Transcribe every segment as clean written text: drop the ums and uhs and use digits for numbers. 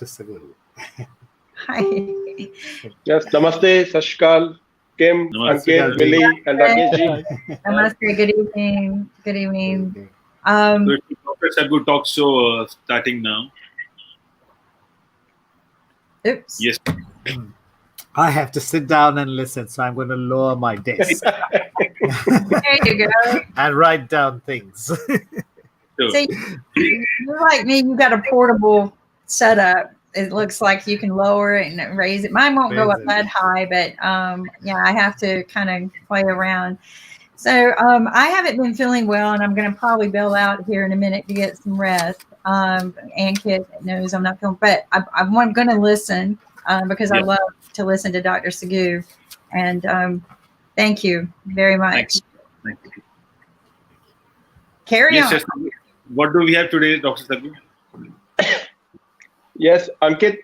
Saguru. Hi. Yes, namaste, Sashkal, Kim, Namaste, Ankit, Kalji. Millie, and Rakesh ji. Namaste. Good evening. Good evening. Okay. Um, So it's Dr. Sadhguru talk show starting now. oops. Yes. I have to sit down and listen, so I'm going to lower my desk There you go. and write down things. So, So you're like me. You got a portable setup. It looks like you can lower it and raise it. Mine won't go up Raise it. that high, but yeah, I have to kind of play around. So I haven't been feeling well, and I'm going to probably bail out here in a minute to get some rest. Ankit knows I'm not feeling, but I'm going to listen because I Yeah. love to listen to Dr. Sagoo. And thank you very much. thanks. Thank you. Carry Yes, on. yes. What do we have today, Dr. Sadhguru? Yes, Ankit,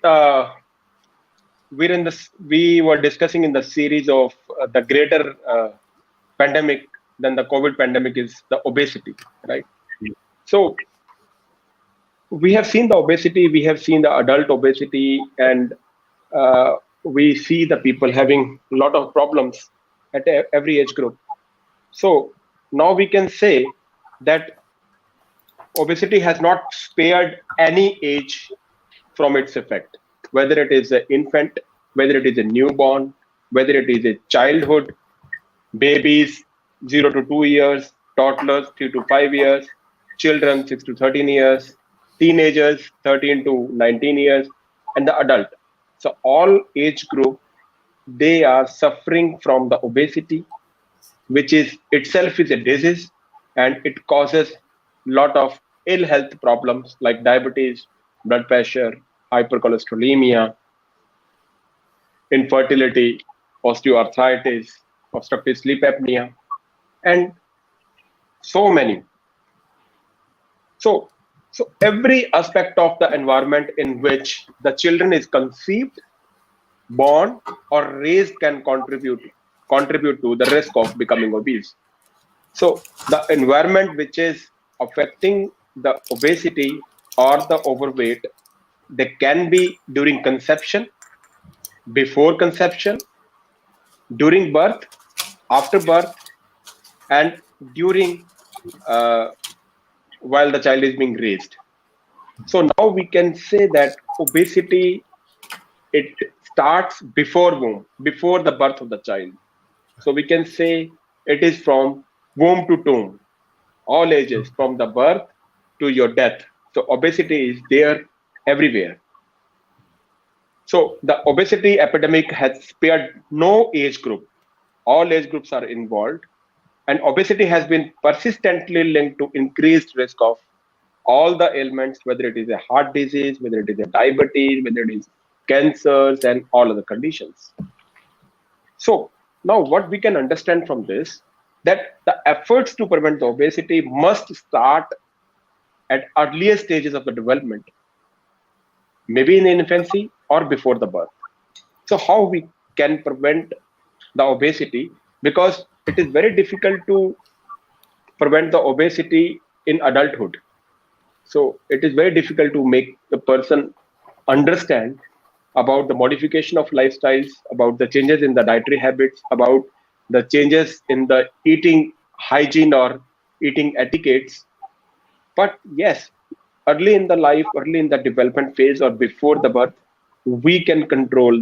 we were discussing in the series of the greater pandemic than the COVID pandemic is the obesity, right? So we have seen the obesity, we have seen the adult obesity, and we see the people having a lot of problems at every age group. So now we can say that obesity has not spared any age from its effect, whether it is an infant, whether it is a newborn, whether it is a childhood, babies 0 to 2 years, toddlers 3 to 5 years, children 6 to 13 years, teenagers 13 to 19 years, and the adult. So all age group, they are suffering from the obesity, which is itself is a disease, and it causes lot of ill health problems like diabetes, blood pressure, hypercholesterolemia, infertility, osteoarthritis, obstructive sleep apnea, and so many. So every aspect of the environment in which the children is conceived, born, or raised can contribute to the risk of becoming obese. So the environment which is affecting the obesity or the overweight, they can be during conception, before conception, during birth, after birth, and during uh, while the child is being raised. So now we can say that obesity, it starts before womb, before the birth of the child. So we can say it is from womb to tomb, all ages, from the birth to your death. So obesity is there everywhere. So the obesity epidemic has spared no age group. All age groups are involved, and obesity has been persistently linked to increased risk of all the ailments, whether it is a heart disease, whether it is a diabetes, whether it is cancers, and all other conditions. So now what we can understand from this, that the efforts to prevent the obesity must start at earlier stages of the development, maybe in infancy or before the birth. So how we can prevent the obesity? Because it is very difficult to prevent the obesity in adulthood. So it is very difficult to make the person understand about the modification of lifestyles, about the changes in the dietary habits, about the changes in the eating hygiene or eating etiquettes. But yes, early in the life, early in the development phase or before the birth, we can control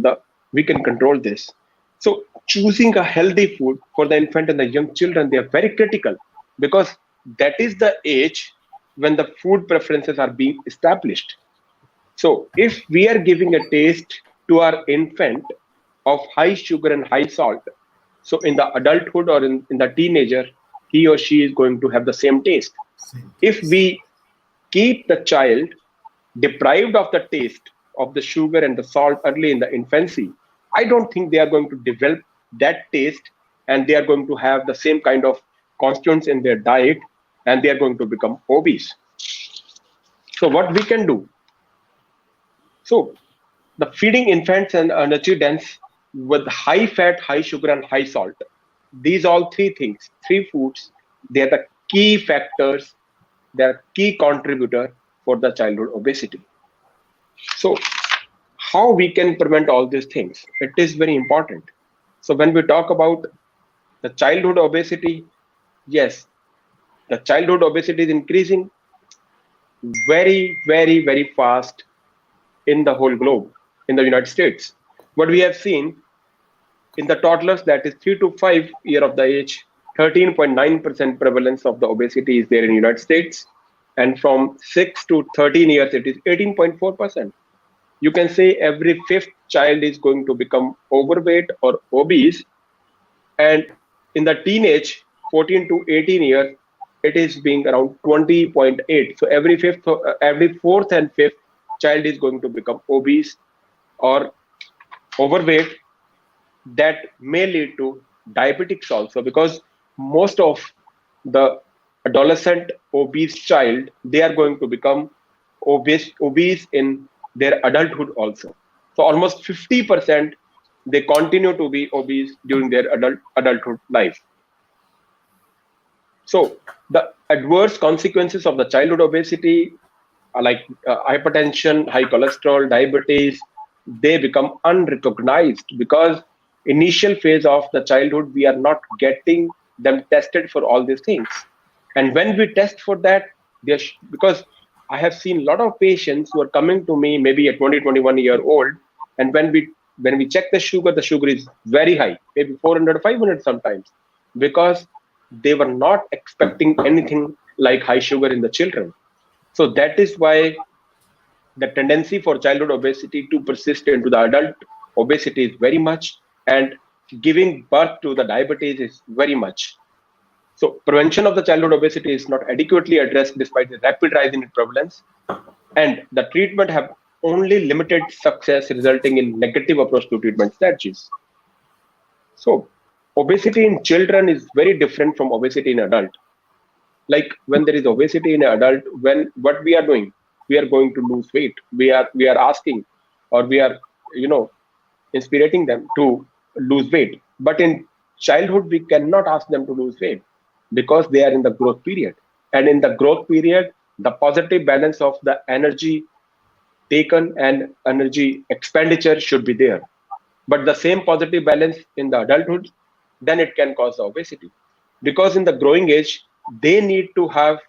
this. So choosing a healthy food for the infant and the young children, they are very critical, because that is the age when the food preferences are being established. So if we are giving a taste to our infant of high sugar and high salt, so in the adulthood or in the teenager, he or she is going to have the same taste. If we keep the child deprived of the taste of the sugar and the salt early in the infancy, I don't think they are going to develop that taste, and they are going to have the same kind of constituents in their diet, and they are going to become obese. So what we can do? So the feeding infants and nutrients with high fat, high sugar, and high salt. These all three things, three foods, they are the key factors, they are key contributor for the childhood obesity. So how we can prevent all these things? It is very important. So when we talk about the childhood obesity, yes, the childhood obesity is increasing very fast in the whole globe, in the United States. What we have seen in the toddlers, that is 3 to 5 year of the age, 13.9% prevalence of the obesity is there in the United States. And from 6 to 13 years, it is 18.4%. You can say every fifth child is going to become overweight or obese. And in the teenage, 14 to 18 years, it is being around 20.8. So every fourth and fifth child is going to become obese or overweight. That may lead to diabetics also, because most of the adolescent obese child, they are going to become obese in their adulthood also. So almost 50% they continue to be obese during their adulthood life. So the adverse consequences of the childhood obesity are like hypertension, high cholesterol, diabetes, they become unrecognized because initial phase of the childhood, we are not getting them tested for all these things. And when we test for that, because I have seen a lot of patients who are coming to me maybe at 20, 21-year-old, and when we check the sugar is very high, maybe 400, 500 sometimes, because they were not expecting anything like high sugar in the children. So that is why the tendency for childhood obesity to persist into the adult obesity is very much, and giving birth to the diabetes is very much. So prevention of the childhood obesity is not adequately addressed despite the rapid rise in its prevalence, and the treatment have only limited success, resulting in negative approach to treatment strategies. So obesity in children is very different from obesity in adult. Like when there is obesity in an adult, what we are doing, we are going to lose weight. We are asking, or we are inspiring them to lose weight. But in childhood, we cannot ask them to lose weight because they are in the growth period. And in the growth period, the positive balance of the energy taken and energy expenditure should be there. But the same positive balance in the adulthood, then it can cause obesity. Because in the growing age, they need to have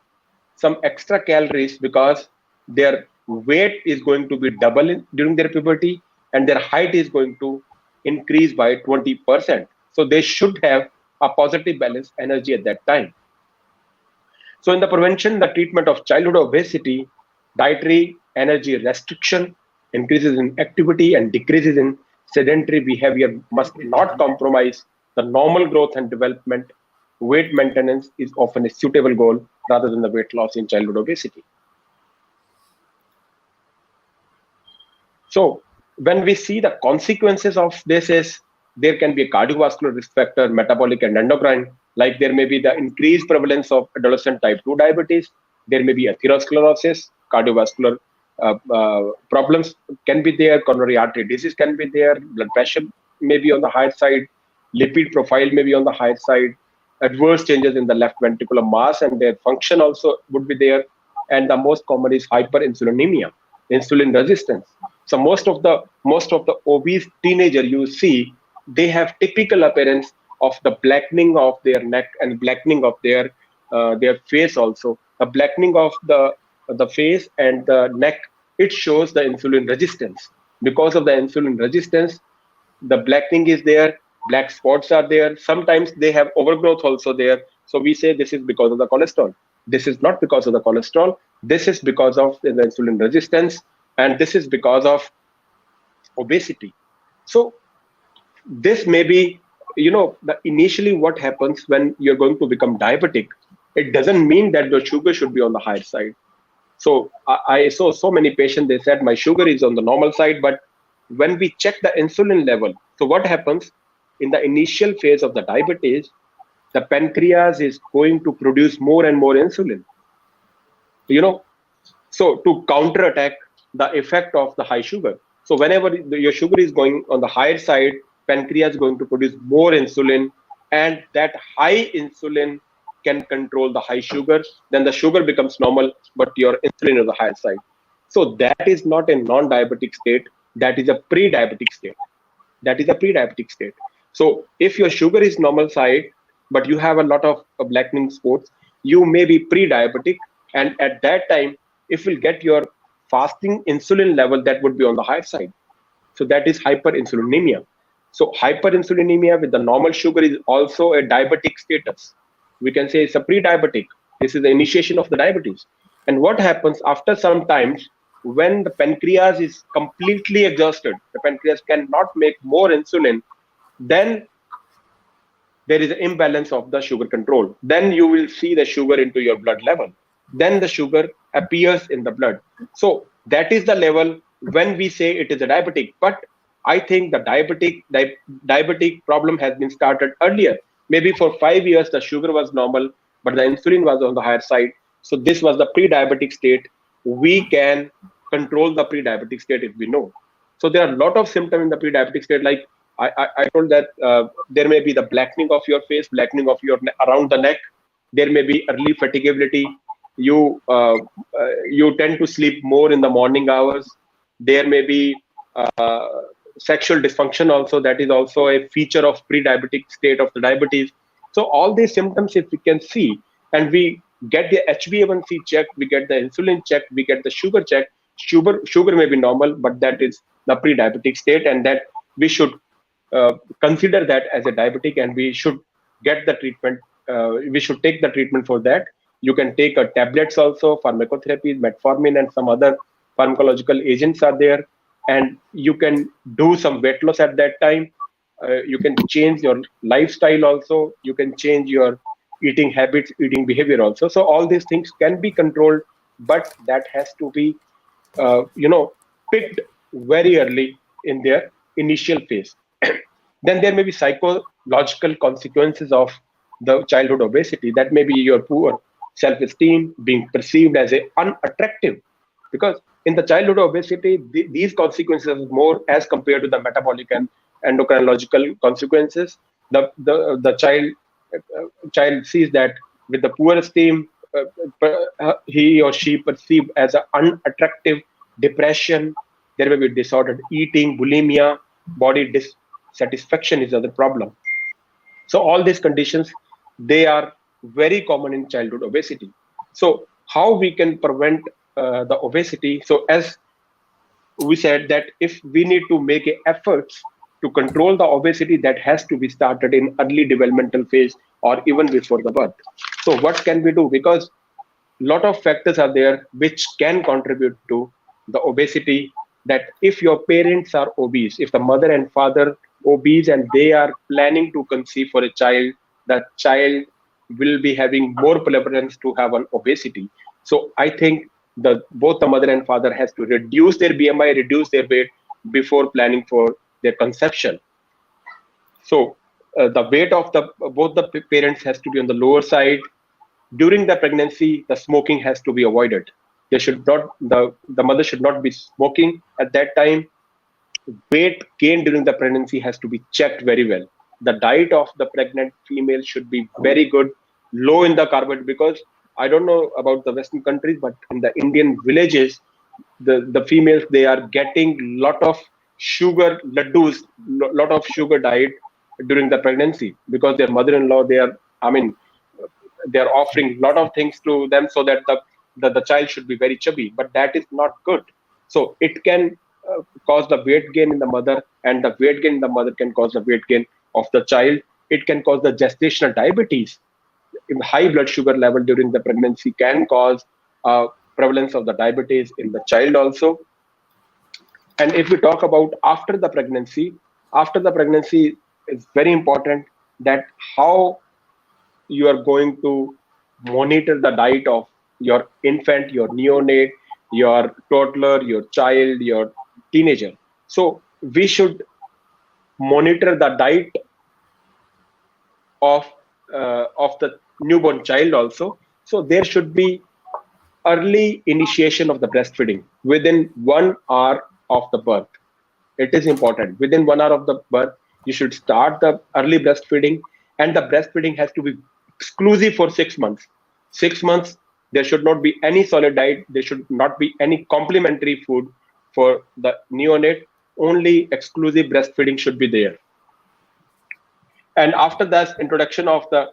some extra calories because their weight is going to be double during their puberty, and their height is going to increase by 20%. So they should have a positive balance energy at that time. So in the prevention, the treatment of childhood obesity, dietary energy restriction, increases in activity and decreases in sedentary behavior must not compromise the normal growth and development. Weight maintenance is often a suitable goal rather than the weight loss in childhood obesity. So when we see the consequences of this is there can be a cardiovascular risk factor, metabolic and endocrine, like there may be the increased prevalence of adolescent type 2 diabetes, there may be atherosclerosis, cardiovascular problems can be there, coronary artery disease can be there, blood pressure may be on the higher side, lipid profile may be on the higher side, adverse changes in the left ventricular mass and their function also would be there. And the most common is hyperinsulinemia, insulin resistance. So most of the obese teenager you see, they have typical appearance of the blackening of their neck and blackening of their face also. The blackening of the face and the neck, it shows the insulin resistance. Because of the insulin resistance, the blackening is there, black spots are there. Sometimes they have overgrowth also there. So we say this is because of the cholesterol. This is not because of the cholesterol. This is because of the insulin resistance, and this is because of obesity. So this may be, initially what happens when you're going to become diabetic, it doesn't mean that the sugar should be on the higher side. So I saw so many patients, they said my sugar is on the normal side, but when we check the insulin level, so what happens in the initial phase of the diabetes, the pancreas is going to produce more and more insulin, so to counterattack the effect of the high sugar. So whenever your sugar is going on the higher side, pancreas is going to produce more insulin, and that high insulin can control the high sugar. Then the sugar becomes normal, but your insulin is the higher side. So that is not a non-diabetic state. that is a pre-diabetic state. That is a pre-diabetic state. So if your sugar is normal side, but you have a lot of blackening spots, you may be pre-diabetic. And at that time, if you get your fasting insulin level, that would be on the higher side. So that is hyperinsulinemia. So hyperinsulinemia with the normal sugar is also a diabetic status. We can say it's a pre-diabetic. This is the initiation of the diabetes. And what happens after some times, when the pancreas is completely exhausted, the pancreas cannot make more insulin, then there is an imbalance of the sugar control. Then you will see the sugar into your blood level. Then the sugar appears in the blood. So that is the level when we say it is a diabetic. But I think the diabetic problem has been started earlier. Maybe for 5 years, the sugar was normal, but the insulin was on the higher side. So this was the pre-diabetic state. We can control the pre-diabetic state if we know. So there are a lot of symptoms in the pre-diabetic state. Like I told that there may be the blackening of your face, blackening of your around the neck. There may be early fatigability. You tend to sleep more in the morning hours. There may be sexual dysfunction also. That is also a feature of pre-diabetic state of the diabetes. So all these symptoms, if we can see, and we get the HbA1c checked, we get the insulin checked, we get the sugar checked. Sugar may be normal, but that is the pre-diabetic state, and that we should consider that as a diabetic, and we should get the treatment. We should take the treatment for that. You can take tablets also, pharmacotherapy, metformin, and some other pharmacological agents are there, and you can do some weight loss at that time. You can change your lifestyle also. You can change your eating habits, eating behavior also. So all these things can be controlled, but that has to be, picked very early in their initial phase. Then there may be psychological consequences of the childhood obesity. That may be your poor self-esteem, being perceived as unattractive, because in the childhood obesity, these consequences are more as compared to the metabolic and endocrinological consequences. The child sees that with the poor esteem, he or she perceived as an unattractive, depression. There may be disordered eating, bulimia, body dissatisfaction is another problem. So all these conditions, they are very common in childhood obesity. So how we can prevent the obesity? So as we said, that if we need to make efforts to control the obesity, that has to be started in early developmental phase or even before the birth. So what can we do? Because a lot of factors are there which can contribute to the obesity. That if your parents are obese, if the mother and father obese and they are planning to conceive for a child, the child will be having more prevalence to have an obesity. So I think both the mother and father has to reduce their BMI, reduce their weight before planning for their conception. So the weight of both the parents has to be on the lower side. During the pregnancy, the smoking has to be avoided. The mother should not be smoking at that time. Weight gain during the pregnancy has to be checked very well. The diet of the pregnant female should be very good, low in the carbohydrate, because I don't know about the Western countries, but in the Indian villages, the females, they are getting lot of sugar laddus, lot of sugar diet during the pregnancy, because their mother-in-law, they are offering a lot of things to them so that the child should be very chubby, but that is not good. So it can cause the weight gain in the mother, and the weight gain in the mother can cause the weight gain of the child. It can cause the gestational diabetes. High blood sugar level during the pregnancy can cause prevalence of the diabetes in the child also. And if we talk about after the pregnancy is very important, that how you are going to monitor the diet of your infant, your neonate, your toddler, your child, your teenager. So we should monitor the diet of the newborn child also. So there should be early initiation of the breastfeeding within 1 hour of the birth. It is important. Within 1 hour of the birth, you should start the early breastfeeding, and the breastfeeding has to be exclusive for 6 months. 6 months, there should not be any solid diet. There should not be any complementary food for the neonate. only exclusive breastfeeding should be there. And after that, introduction of the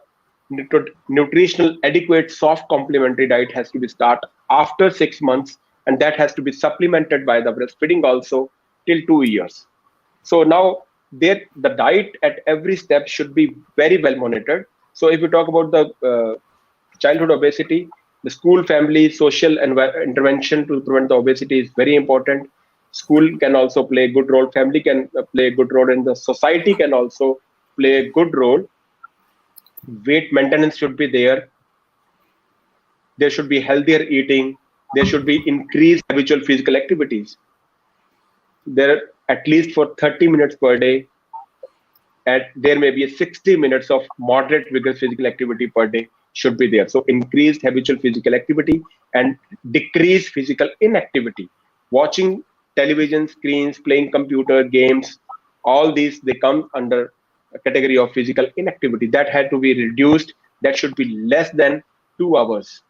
nutritional adequate soft complementary diet has to be start after 6 months, and that has to be supplemented by the breastfeeding also till 2 years. So now there the diet at every step should be very well monitored. So if you talk about the childhood obesity, the school, family, social intervention to prevent the obesity is very important. School can also play a good role. Family can play a good role, and the society can also play a good role. Weight maintenance should be there. There should be healthier eating. There should be increased habitual physical activities. There at least for 30 minutes per day, and there may be a 60 minutes of moderate vigorous physical activity per day should be there. So increased habitual physical activity and decreased physical inactivity. Watching television screens, playing computer games, all these, they come under a category of physical inactivity. That had to be reduced. That should be less than 2 hours.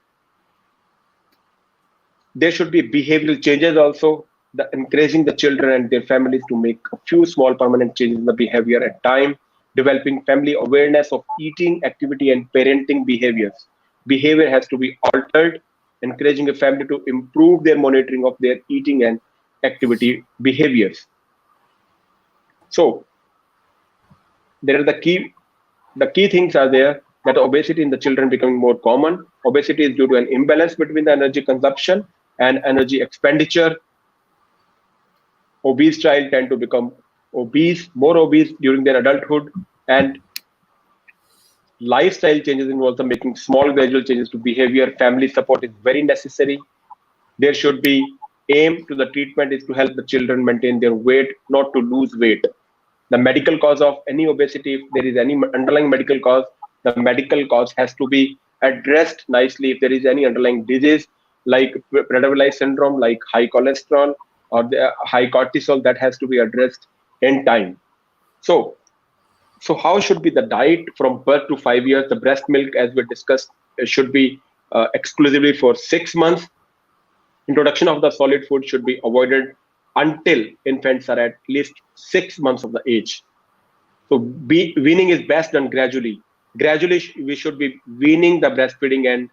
There should be behavioral changes also, encouraging the children and their families to make a few small permanent changes in the behavior at time, developing family awareness of eating, activity, and parenting behaviors. Behavior has to be altered, encouraging a family to improve their monitoring of their eating and activity behaviors. So there are the key things are there, that obesity in the children becoming more common. Obesity is due to an imbalance between the energy consumption and energy expenditure. Obese child tend to become more obese during their adulthood, and lifestyle changes involve making small gradual changes to behavior. Family support is very necessary. There should be aim to the treatment is to help the children maintain their weight, not to lose weight. The medical cause of any obesity, if there is any underlying medical cause, the medical cause has to be addressed nicely. If there is any underlying disease like Prader-Willi syndrome, like high cholesterol or the high cortisol, that has to be addressed in time. So how should be the diet from birth to 5 years? The breast milk, as we discussed, should be exclusively for 6 months. Introduction of the solid food should be avoided until infants are at least 6 months of the age. So weaning is best done gradually. Gradually, we should be weaning the breastfeeding and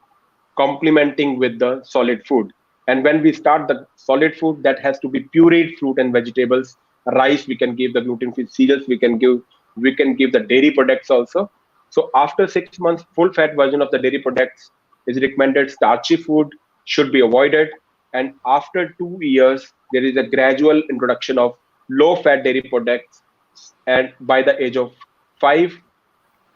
complementing with the solid food. And when we start the solid food, that has to be pureed fruit and vegetables. Rice, we can give the gluten-free cereals. We can give the dairy products also. So after 6 months, full-fat version of the dairy products is recommended. Starchy food should be avoided. And after 2 years, there is a gradual introduction of low-fat dairy products, and by the age of 5.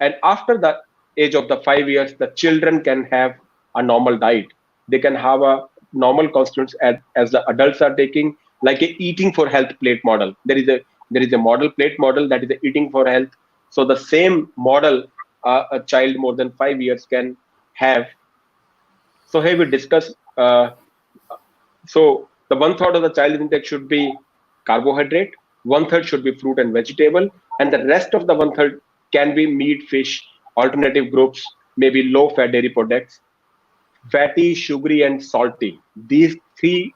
And after the age of the 5 years, the children can have a normal diet. They can have a normal constituents as the adults are taking, like a eating for health plate model. There is a model plate model, that is the eating for health. So the same model a child more than 5 years can have. So here we discuss. So the 1/3 of the child intake should be carbohydrate, 1/3 should be fruit and vegetable, and the rest of the 1/3 can be meat, fish, alternative groups, maybe low-fat dairy products, fatty, sugary, and salty. These 3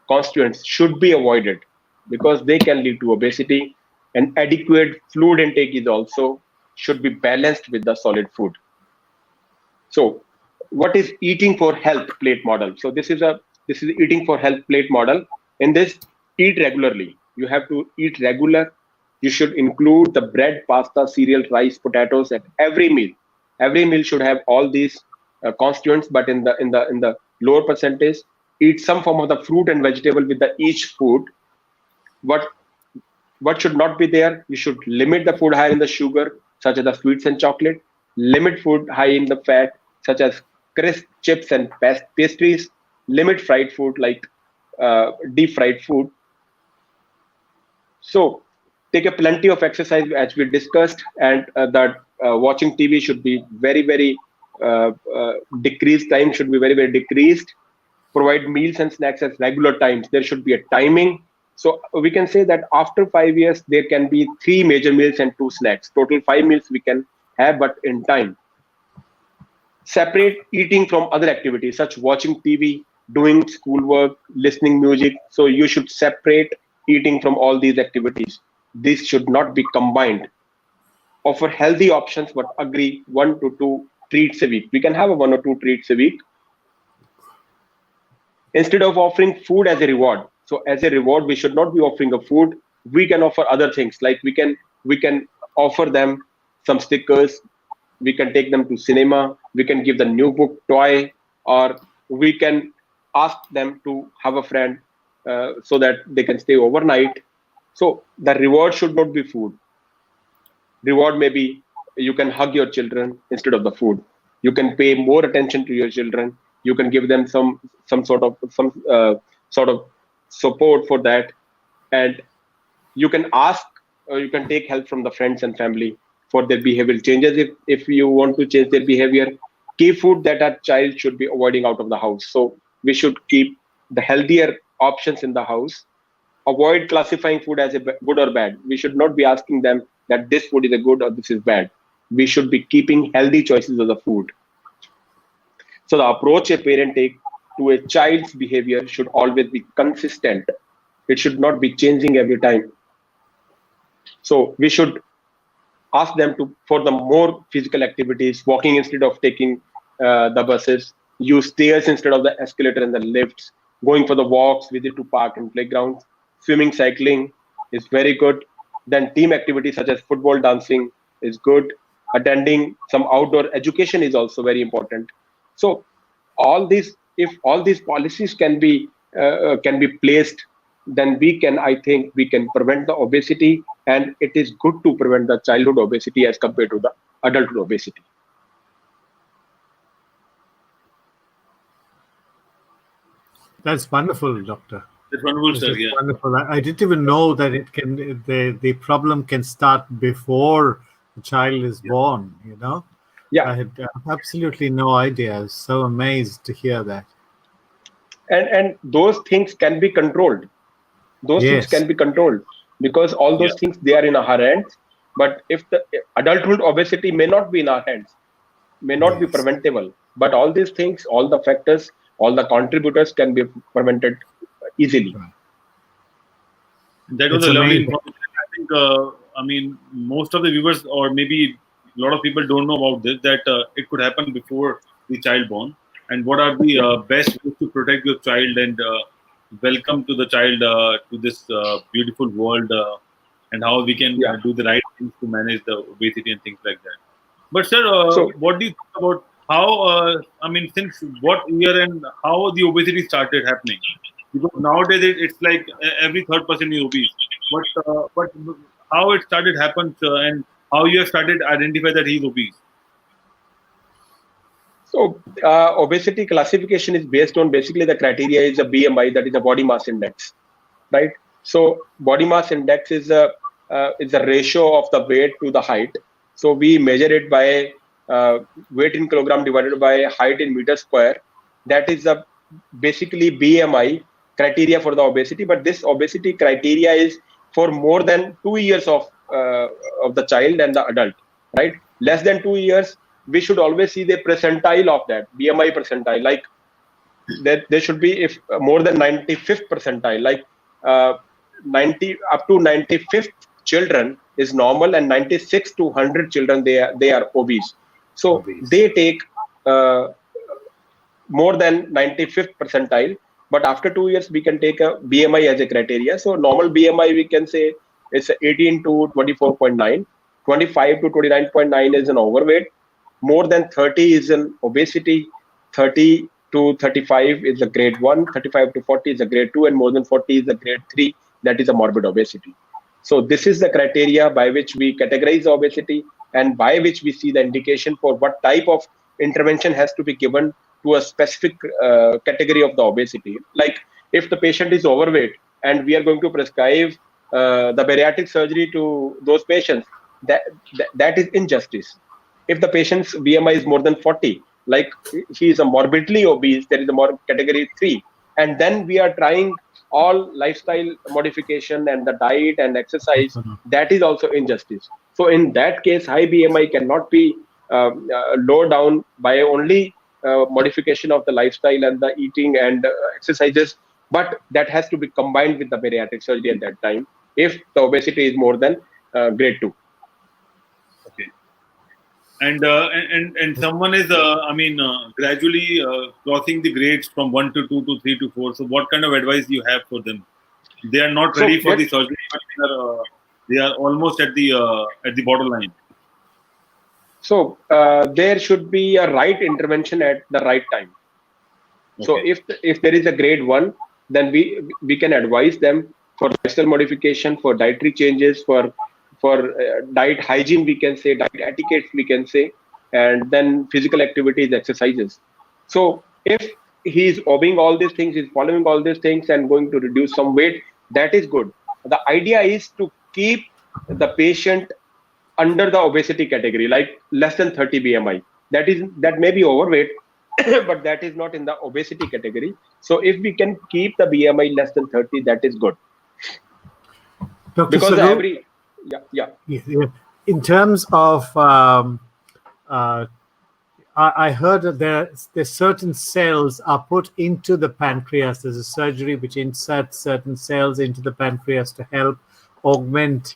constituents should be avoided because they can lead to obesity. And adequate fluid intake is also should be balanced with the solid food. So what is eating for health plate model? So this is eating for health plate model. In this, eat regularly. You have to eat regular. You should include the bread, pasta, cereal, rice, potatoes at every meal. Every meal should have all these constituents, but in the lower percentage. Eat some form of the fruit and vegetable with the each food. What should not be there? You should limit the food high in the sugar, such as the sweets and chocolate. Limit food high in the fat, such as crisp, chips, and pastries. Limit fried food like deep fried food. So take a plenty of exercise, as we discussed, and that watching TV should be very, very decreased. Time should be very, very decreased. Provide meals and snacks at regular times. There should be a timing. So we can say that after 5 years, there can be 3 major meals and 2 snacks. Total 5 meals we can have, but in time. Separate eating from other activities, such watching TV, doing schoolwork, listening music. So you should separate eating from all these activities. These should not be combined. Offer healthy options, but agree 1 to 2 treats a week. We can have a 1 or 2 treats a week instead of offering food as a reward. So as a reward, we should not be offering a food. We can offer other things, like we can offer them some stickers. We can take them to cinema. We can give the new book toy, or we can ask them to have a friend so that they can stay overnight. So the reward should not be food. Reward may be you can hug your children instead of the food. You can pay more attention to your children. You can give them some sort of support for that, and you can ask, or you can take help from the friends and family for their behavioral changes. If you want to change their behavior, keep food that a child should be avoiding out of the house. So we should keep the healthier options in the house. Avoid classifying food as a good or bad. We should not be asking them that this food is a good or this is bad. We should be keeping healthy choices of the food. So the approach a parent take to a child's behavior should always be consistent. It should not be changing every time. So we should ask them for the more physical activities, walking instead of taking the buses, use stairs instead of the escalator and the lifts, going for the walks, visit to park and playgrounds, swimming, cycling is very good. Then team activities such as football, dancing is good. Attending some outdoor education is also very important. So if all these policies can be placed, then I think we can prevent the obesity, and it is good to prevent the childhood obesity as compared to the adulthood obesity. That's wonderful, doctor. That's wonderful, This sir. is Yeah. wonderful. I didn't even know that the problem can start before the child is born. Yeah. I had absolutely no idea. I was so amazed to hear that. And those things can be controlled. Things Yes. can be controlled, because all those things, they are in our hands. But if the adulthood obesity may not be in our hands, may not be Yes. preventable, but all these things, all the factors, all the contributors can be prevented easily. That was It's a lovely amazing. information. I think, most of the viewers, or maybe a lot of people, don't know about this, that it could happen before the child born. And what are the best ways to protect your child and welcome to the child to this beautiful world, and how we can do the right things to manage the obesity and things like that. But sir, what do you think about how, since what year and how the obesity started happening? Because nowadays it's like every third person is obese. But how it started happened, and how you have started identify that he's obese? So obesity classification is based on, basically the criteria is a BMI, that is a body mass index, right? So body mass index is a ratio of the weight to the height. So we measure it by weight in kilogram divided by height in meter square. That is basically BMI criteria for the obesity. But this obesity criteria is for more than 2 years of the child and the adult, right? Less than 2 years, we should always see the percentile of that BMI percentile. Like that there should be, if more than 95th percentile, like 90 up to 95th children is normal, and 96 to 100 children, they are obese. So they take more than 95th percentile. But after 2 years, we can take a BMI as a criteria. So normal BMI, we can say it's 18 to 24.9, 25 to 29.9 is an overweight, more than 30 is an obesity, 30 to 35 is a grade 1, 35 to 40 is a grade 2, and more than 40 is a grade 3, that is a morbid obesity. So this is the criteria by which we categorize obesity, and by which we see the indication for what type of intervention has to be given to a specific category of the obesity. Like if the patient is overweight and we are going to prescribe the bariatric surgery to those patients, that is injustice. If the patient's BMI is more than 40, like he is a morbidly obese, there is a category 3, and then we are trying all lifestyle modification and the diet and exercise, that is also injustice. So in that case, high BMI cannot be lowered down by only modification of the lifestyle and the eating and exercises. but that has to be combined with the bariatric surgery at that time if the obesity is more than grade 2. Okay. And someone is gradually crossing the grades from 1 to 2 to 3 to 4. So what kind of advice do you have for them? They are not So ready for the let's- surgery, but they are almost at the borderline. So there should be a right intervention at the right time. So Okay. if there is a grade 1, then we can advise them for lifestyle modification, for dietary changes, for diet hygiene, we can say, diet etiquette, we can say, and then physical activities, exercises. So if he is obeying all these things, he's following all these things and going to reduce some weight, that is good. The idea is to keep the patient under the obesity category, like less than 30 BMI. That may be overweight, but that is not in the obesity category. So if we can keep the BMI less than 30, that is good. Dr. Because Swaroop, yeah. in terms of, I heard that there's certain cells are put into the pancreas. There's a surgery which inserts certain cells into the pancreas to help augment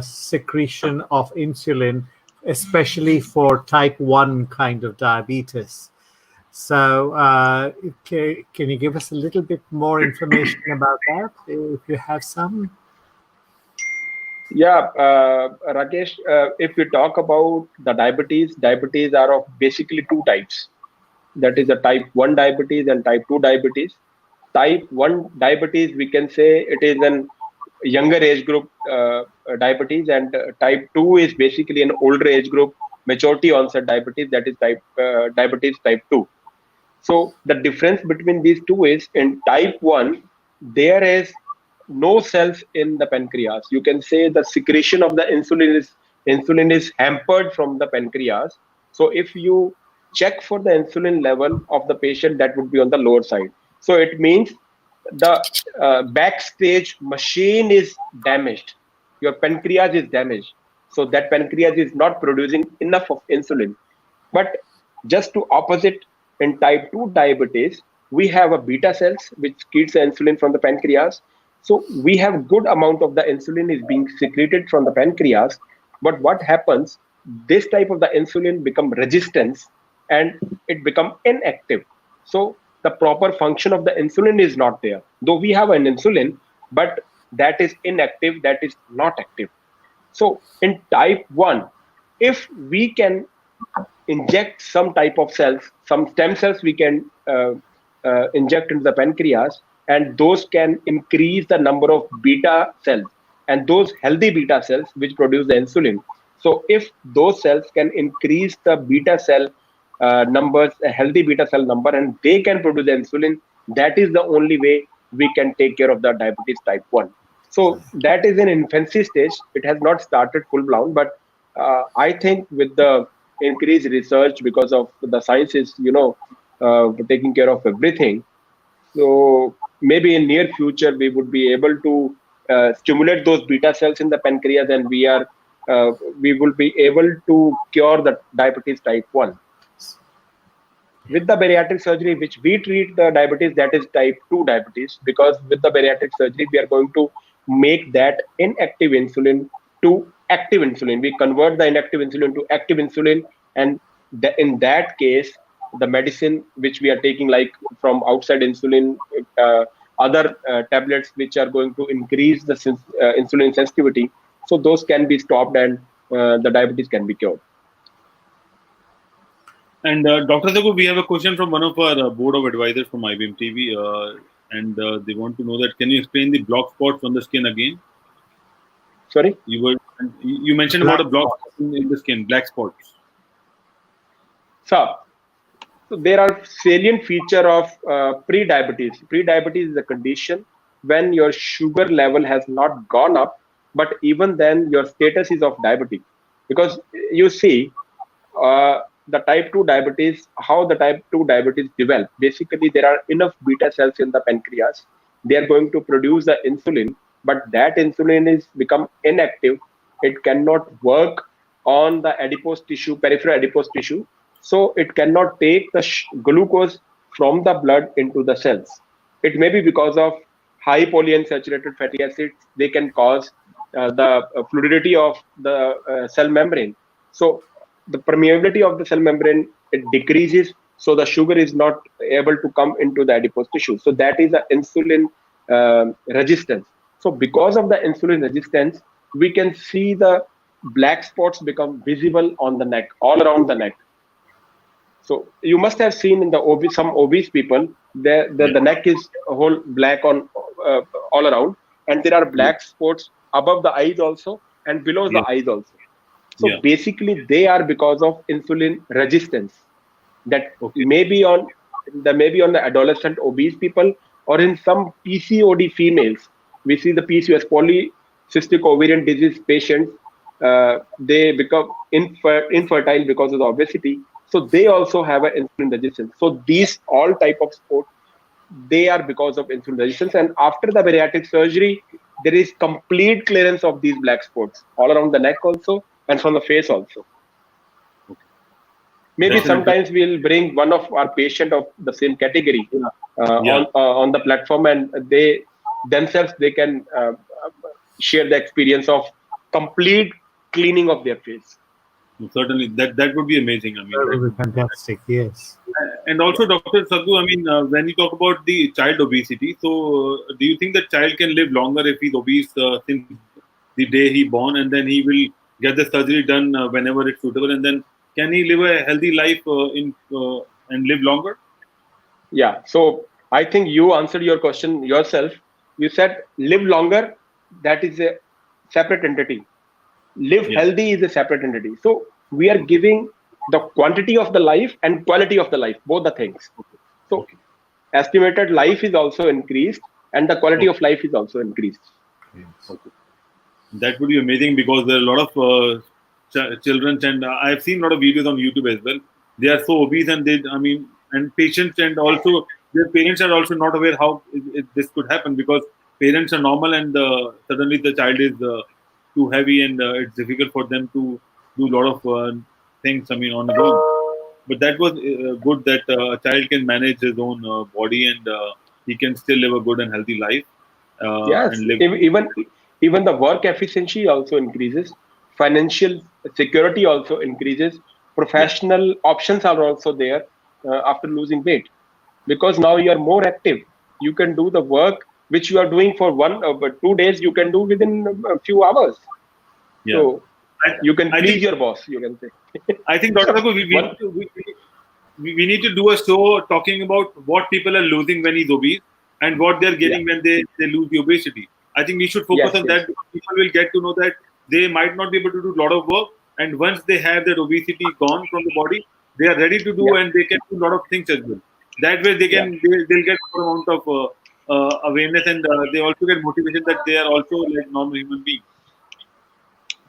secretion of insulin, especially for type 1 kind of diabetes. So can you give us a little bit more information about that, if you have some? Yeah, Rakesh, if we talk about the diabetes are of basically two types. That is a type 1 diabetes and type 2 diabetes. Type 1 diabetes, we can say it is an younger age group diabetes, and type 2 is basically an older age group, maturity onset diabetes, that is diabetes type 2. So the difference between these two is in type 1, there is no cells in the pancreas. You can say the secretion of the insulin is hampered from the pancreas. So if you check for the insulin level of the patient, that would be on the lower side. So it means the backstage machine is damaged. Your pancreas is damaged. So that pancreas is not producing enough of insulin. But just to opposite, in type 2 diabetes, we have a beta cells which secretes the insulin from the pancreas. So we have good amount of the insulin is being secreted from the pancreas. But what happens, this type of the insulin become resistance and it become inactive. So the proper function of the insulin is not there. Though we have an insulin, but that is inactive, that is not active. So in type 1, if we can inject some type of cells, some stem cells we can inject into the pancreas, and those can increase the number of beta cells, and those healthy beta cells which produce the insulin. So if those cells can increase the beta cell numbers, a healthy beta cell number, and they can produce the insulin, that is the only way we can take care of the diabetes type 1. So that is in infancy stage. It has not started full blown, but I think with the increased research, because of the science is, taking care of everything. So maybe in near future, we would be able to stimulate those beta cells in the pancreas, and we will be able to cure the diabetes type 1. With the bariatric surgery, which we treat the diabetes, that is type 2 diabetes, because with the bariatric surgery, we are going to make that inactive insulin to active insulin. We convert the inactive insulin to active insulin, and in that case, the medicine which we are taking, like from outside insulin, other tablets which are going to increase the insulin sensitivity, so those can be stopped and the diabetes can be cured. And Dr. Zagu, we have a question from one of our board of advisors from IBM TV, and they want to know that, can you explain the block spots on the skin again? Sorry? You mentioned about a block in the skin, black spots. So there are salient feature of pre-diabetes. Pre-diabetes is a condition when your sugar level has not gone up, but even then your status is of diabetic. Because you see, the type 2 diabetes, how the type 2 diabetes develop. Basically, there are enough beta cells in the pancreas. They are going to produce the insulin, but that insulin is become inactive. It cannot work on the adipose tissue, peripheral adipose tissue. So it cannot take the glucose from the blood into the cells. It may be because of high polyunsaturated fatty acids. They can cause the fluidity of the cell membrane. So the permeability of the cell membrane, it decreases, so the sugar is not able to come into the adipose tissue. So that is the insulin resistance. So because of the insulin resistance, we can see the black spots become visible on the neck, all around the neck. So you must have seen in the some obese people, the neck is a whole black on all around, and there are black spots above the eyes also and below the eyes also. So basically, they are because of insulin resistance. That may be on the adolescent obese people, or in some PCOD females. We see the PCOS, polycystic ovarian disease patients. They become infertile because of the obesity. So they also have an insulin resistance. So these all type of sports, they are because of insulin resistance. And after the bariatric surgery, there is complete clearance of these black spots all around the neck also, and from the face also. Maybe sometimes we'll bring one of our patient of the same category on the platform, and they themselves, they can share the experience of complete cleaning of their face. Certainly, that would be amazing. I mean, that would be fantastic. Yes. And also, Dr. Sadhu, I mean, when you talk about the child obesity, so do you think that child can live longer if he's obese since the day he born, and then he will get the surgery done whenever it's suitable, and then can he live a healthy life and live longer? Yeah. So I think you answered your question yourself. You said live longer. That is a separate entity. Live healthy is a separate entity. So we are giving the quantity of the life and quality of the life, both the things. So estimated life is also increased, and the quality of life is also increased. That would be amazing, because there are a lot of children, and I've seen a lot of videos on YouTube as well. They are so obese, and and patients, and also their parents are also not aware how this could happen, because parents are normal, and suddenly the child is too heavy, and it's difficult for them to do a lot of things, on his own. But that was good that a child can manage his own body, and he can still live a good and healthy life. Yes, and live. Even the work efficiency also increases, financial security also increases, professional options are also there after losing weight, because now you are more active. You can do the work which you are doing for 2 days, you can do within a few hours. So you can please your boss, you can say. I think, Dr. Raghu, we need to do a show talking about what people are losing when he's obese, and what they're getting when they lose the obesity. I think we should focus on that, because people will get to know that they might not be able to do a lot of work, and once they have that obesity gone from the body, they are ready to do, and they can do a lot of things as well. That way, they'll get more amount of awareness, and they also get motivation that they are also like normal human beings.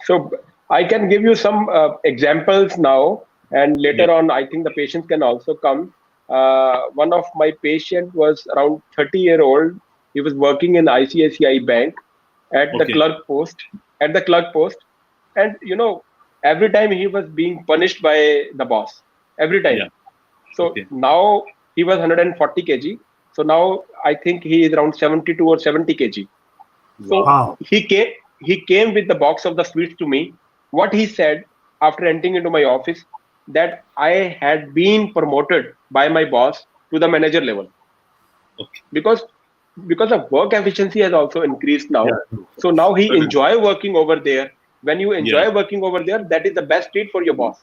So I can give you some examples now, and later on, I think the patients can also come. One of my patient was around 30-year-old. He was working in ICICI Bank at the clerk post. And every time he was being punished by the boss. Every time. So now he was 140 kg. So now I think he is around 72 or 70 kg. So he came with the box of the sweets to me. What he said after entering into my office, that I had been promoted by my boss to the manager level. Because of work efficiency has also increased now. So now he enjoy working over there. When you enjoy working over there, that is the best treat for your boss.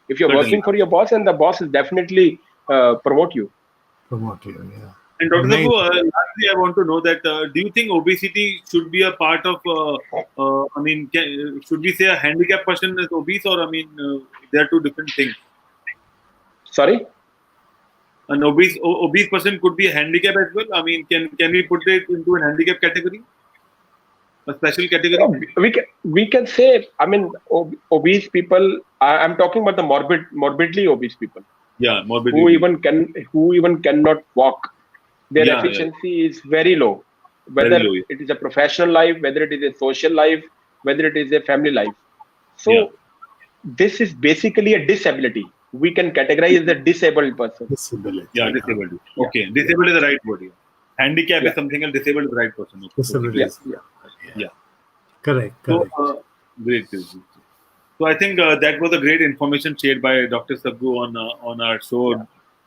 If you're working for your boss, and the boss will definitely promote you. And Dr. Raghu, lastly, I want to know that do you think obesity should be a part of, should we say a handicapped person is obese, or they are two different things? Sorry? An obese person could be a handicap as well. Can we put it into an handicap category? A special category? We can say, obese people, I'm talking about the morbidly obese people. Yeah, morbidly. Who even cannot walk. Their efficiency is very low. Whether it is a professional life, whether it is a social life, whether it is a family life. So this is basically a disability. We can categorize as a disabled person. Disability. Disabled. Okay, disabled is the right word here. handicap Yeah. is something else, disabled is the right person. Okay. Disabilities. Yeah. Correct. So, Correct. great. So I think that was a great information shared by Dr. Sabgu on our show, Yeah.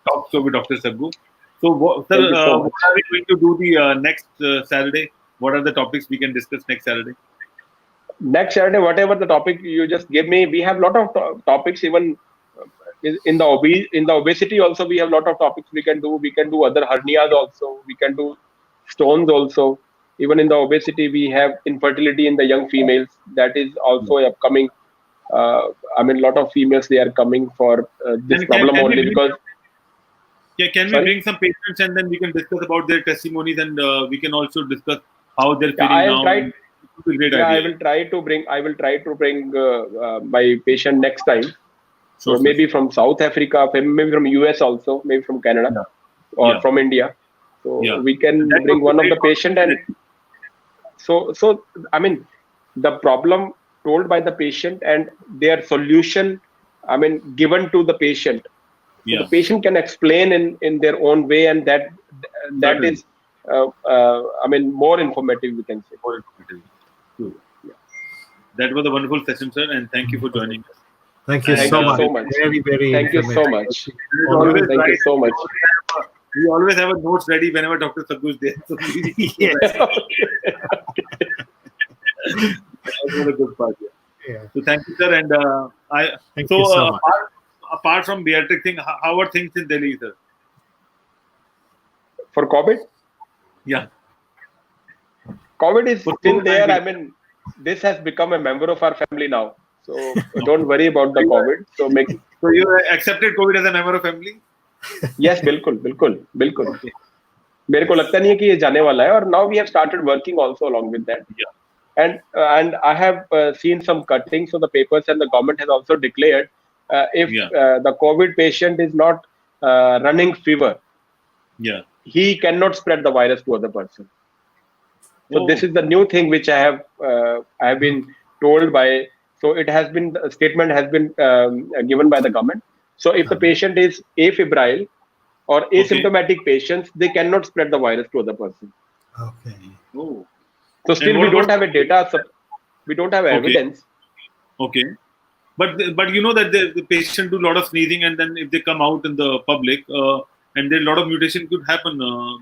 Talk Show with Dr. Sabgu. So, sir, Thank you so what much. are we going to do the next Saturday? What are the topics we can discuss next Saturday? Next Saturday, whatever the topic you just gave me, we have a lot of topics. Even in the obesity also, we have a lot of topics we can do. We can do other hernias also. We can do stones also. Even in the obesity, we have infertility in the young females. That is also upcoming. I mean, a lot of females, they are coming for this And problem can we only bring because. can we Sorry? bring some patients and then we can discuss about their testimonies and we can also discuss how they're Yeah, feeling I will now. try. It would be a great Yeah, idea. I will try to bring my patient next time. So Sure. maybe from South Africa, maybe from US also, maybe from Canada Yeah. or Yeah. from India. So Yeah. we can That bring would be one of the great patient, and so I mean the problem told by the patient and their solution, I mean given to the patient. So Yeah. the patient can explain in their own way, and that Certainly. is I mean more informative, we can say. More informative. True. That was a wonderful session, sir, and thank you for joining us. Thank you Thank so you much. so much. Very, very Thank you so informative. much. It's All always right. Thank you right. so much. We always have a notes ready whenever Dr. Sabgu is there. So Yes. that was a good part. Yeah. Yeah. So thank you, sir. And Thank you so much. apart from Beatric thing, how are things in Delhi, sir? For COVID? Yeah. COVID is For still there. COVID-19. I mean, this has become a member of our family now. So don't worry about the COVID. So you accepted COVID as a member of family? yes, बिल्कुल. मेरे को लगता नहीं है कि ये जाने वाला है, और now we have started working also along with that. Yeah. And I have seen some cuttings of the papers, and the government has also declared if the COVID patient is not running fever, Yeah. he cannot spread the virus to other person. So this is the new thing which I have been told by. So it has been, the statement has been given by the government. So if the patient is afebrile or asymptomatic patients, they cannot spread the virus to other person. Okay. Oh. So still we don't have a data. We don't have evidence. Okay. But you know that the patient do a lot of sneezing, and then if they come out in the public, and there a lot of mutation could happen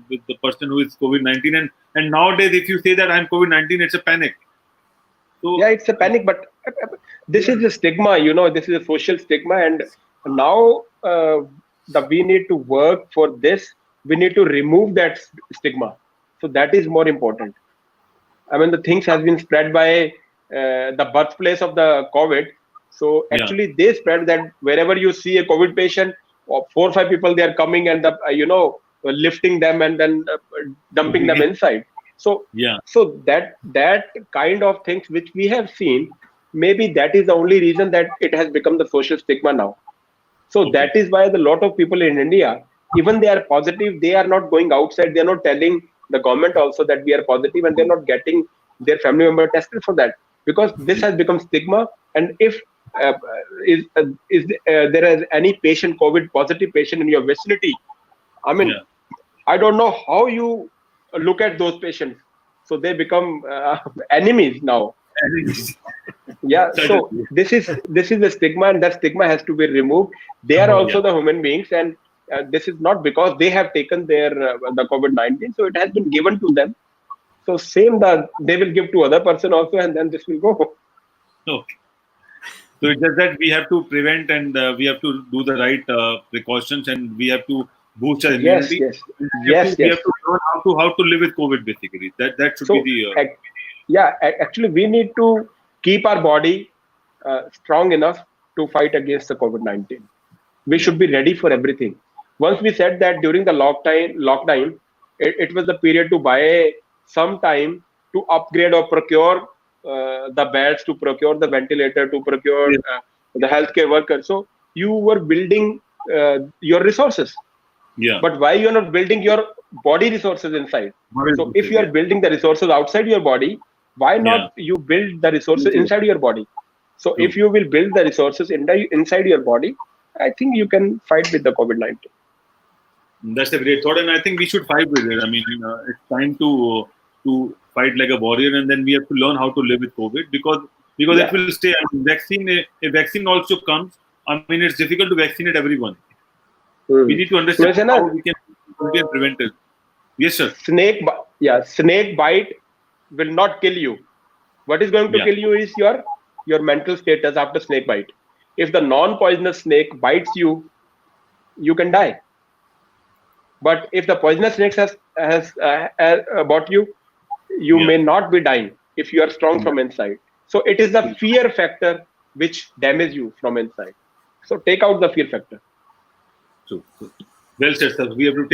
with the person who is COVID-19. And nowadays, if you say that I'm COVID-19, it's a panic. So Yeah, it's a panic, but this is a stigma, this is a social stigma, and now we need to work for this. We need to remove that stigma. So that is more important. I mean, the things has been spread by the birthplace of the COVID. So actually, they spread that wherever you see a COVID patient, 4 or 5 people, they are coming and lifting them and then dumping them inside. So so that kind of things which we have seen, maybe that is the only reason that it has become the social stigma now. So that is why the lot of people in India, even they are positive, they are not going outside. They are not telling the government also that we are positive, and they're not getting their family member tested for that, because this has become stigma. And if there is any patient, COVID positive patient in your vicinity, I mean, I don't know how you look at those patients. So they become enemies now. Yeah. So this is the stigma, and that stigma has to be removed. They are also the human beings, and this is not because they have taken their the COVID-19. So it has been given to them. So same that they will give to other person also, and then this will go. Okay. So it's just that we have to prevent, and we have to do the right precautions, and we have to boost our immunity. We have to learn how to live with COVID, basically. That should be the. Actually, we need to keep our body strong enough to fight against the COVID-19. We should be ready for everything. Once we said that during the lockdown, it was the period to buy some time to upgrade or procure the beds, to procure the ventilator, to procure the healthcare workers. So you were building your resources. Yeah. But why you are not building your body resources inside? So if you are building the resources outside your body, why not you build the resources inside your body? So if you will build the resources inside your body, I think you can fight with the COVID-19. That's a great thought, and I think we should fight with it. I mean, it's time to fight like a warrior, and then we have to learn how to live with COVID because Yeah. it will stay. I mean, a vaccine also comes. I mean, it's difficult to vaccinate everyone. We need to understand Listen, how we can prevent it. Yes, sir. snake bite will not kill you. What is going to Yeah. kill you is your mental status after snake bite. If the non-poisonous snake bites you, you can die. But if the poisonous snake has bought you, you Yeah. may not be dying if you are strong from inside. So it is the fear factor which damages you from inside. So take out the fear factor. So, well said, sir. We have to take